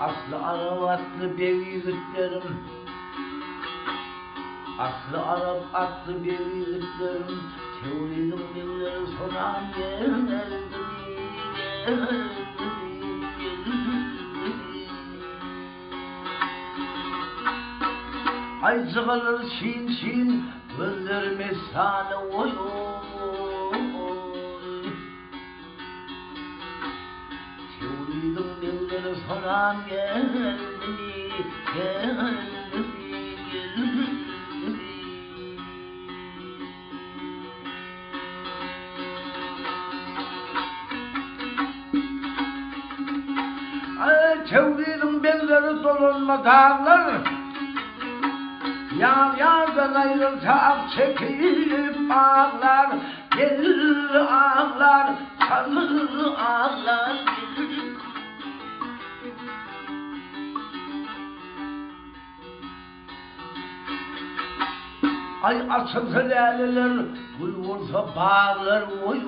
Aslı Arap atlı bir yigitlerim, aslı Arap atlı bir yigitlerim, teorinin billeri sonan geldi. Ay zıgalar çin çin, gözlerime sağlı oy oy. Teorinin billeri sonan geldi, geldi. Tevrinin belleri dolunma dağlar, yardan ayrılsa ak çekip ağlar, gelir ağlar, çalır ağlar. Ay açılsa laleler, duyulsa bağlar, oy oy.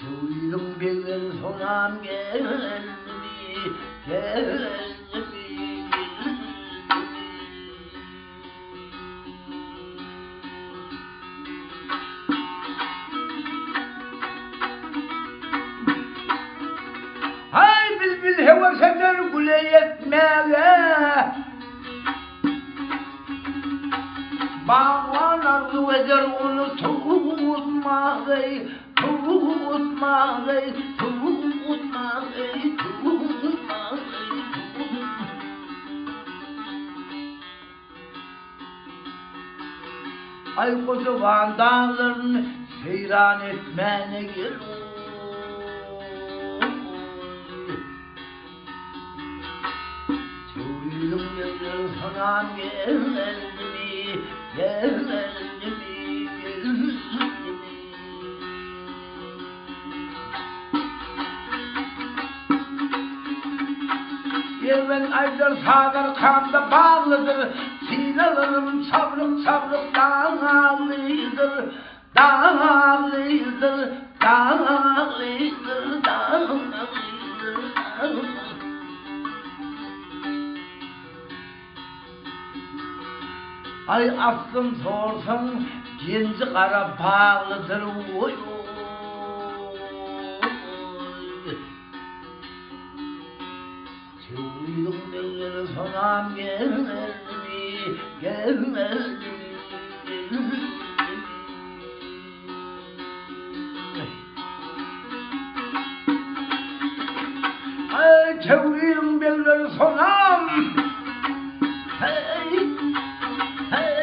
Tevrinin belleri sonan geldi, geldi. Hay bülbül heves eder güle yetmeye, bağlanardı eder onu tutmağı, tutmağı, tutmağı, tutmağı. Ay kocaman dağların seyran etmene gel. Tevrinin belleri sonan geldi, geldi, geldi. Yermen aydar sağlar kanda bağlıdır, sinelerim savruk savruk dağlıdır, dağlıdır, dağlıdır, dağlıdır. Ay aslım sorsan genci kara bağlıdır, oy oy. Tevrinin belleri sonan geldi, geldi. Ay tevrinin belleri sonan, hey, hey, hey.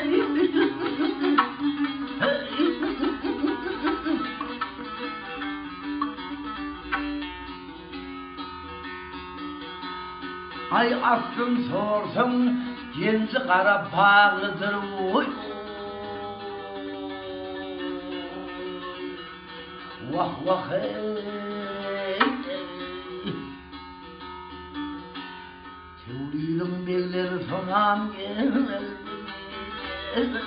Ay aslım sorsan genci kara bağlıdır, oy. Vah vah hey. Tevrinin belleri sonan geldi, geldi.